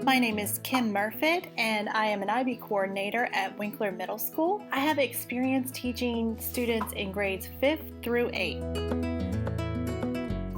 My name is Kimm Murfitt, and I am an IB coordinator at Winkler Middle School. I have experience teaching students in grades 5th through 8th.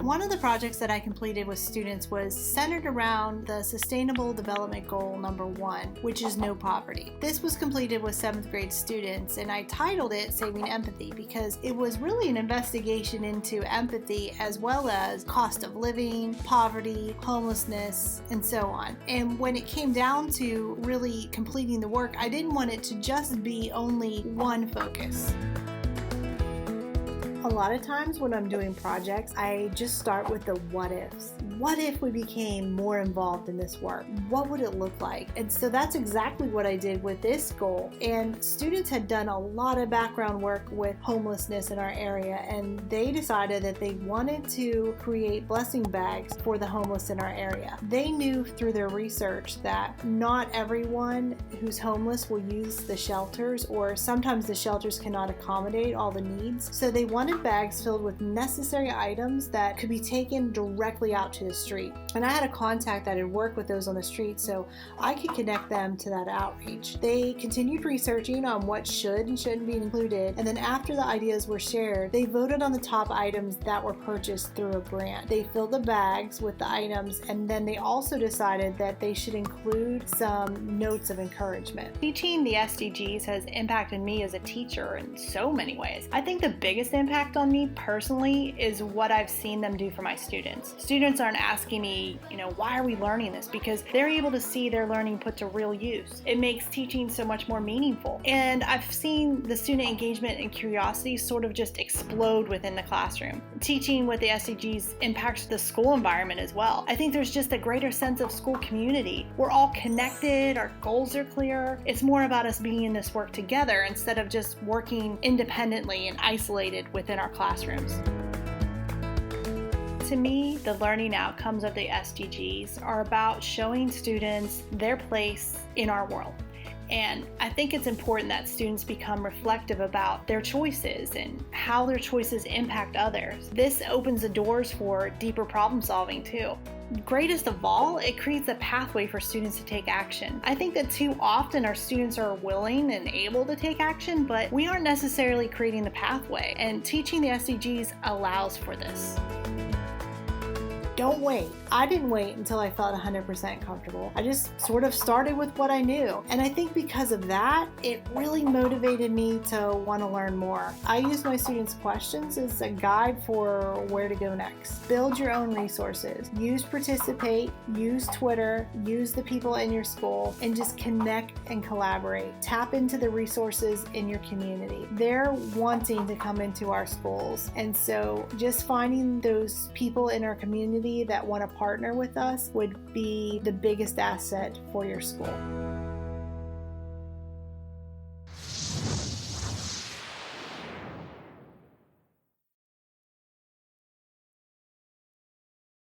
One of the projects that I completed with students was centered around the Sustainable Development Goal number 1, which is no poverty. This was completed with 7th grade students, and I titled it Saving Empathy because it was really an investigation into empathy as well as cost of living, poverty, homelessness, and so on. And when it came down to really completing the work, I didn't want it to just be only one focus. A lot of times when I'm doing projects, I just start with the what ifs. What if we became more involved in this work? What would it look like? And so that's exactly what I did with this goal. And students had done a lot of background work with homelessness in our area, and they decided that they wanted to create blessing bags for the homeless in our area. They knew through their research that not everyone who's homeless will use the shelters, or sometimes the shelters cannot accommodate all the needs. So they wanted bags filled with necessary items that could be taken directly out to the street. And I had a contact that had worked with those on the street, so I could connect them to that outreach. They continued researching on what should and shouldn't be included, and then after the ideas were shared, they voted on the top items that were purchased through a grant. They filled the bags with the items, and then they also decided that they should include some notes of encouragement. Teaching the SDGs has impacted me as a teacher in so many ways. I think the biggest impact on me personally is what I've seen them do for my students. Students aren't asking me, why are we learning this? Because they're able to see their learning put to real use. It makes teaching so much more meaningful. And I've seen the student engagement and curiosity sort of just explode within the classroom. Teaching with the SDGs impacts the school environment as well. I think there's just a greater sense of school community. We're all connected, our goals are clear. It's more about us being in this work together instead of just working independently and isolated within our classrooms. To me, the learning outcomes of the SDGs are about showing students their place in our world. And I think it's important that students become reflective about their choices and how their choices impact others. This opens the doors for deeper problem solving too. Greatest of all, it creates a pathway for students to take action. I think that too often our students are willing and able to take action, but we aren't necessarily creating the pathway, and teaching the SDGs allows for this. Don't wait. I didn't wait until I felt 100% comfortable. I just sort of started with what I knew. And I think because of that, it really motivated me to want to learn more. I use my students' questions as a guide for where to go next. Build your own resources. Use Participate, use Twitter, use the people in your school, and just connect and collaborate. Tap into the resources in your community. They're wanting to come into our schools. And so just finding those people in our community that want to partner with us would be the biggest asset for your school.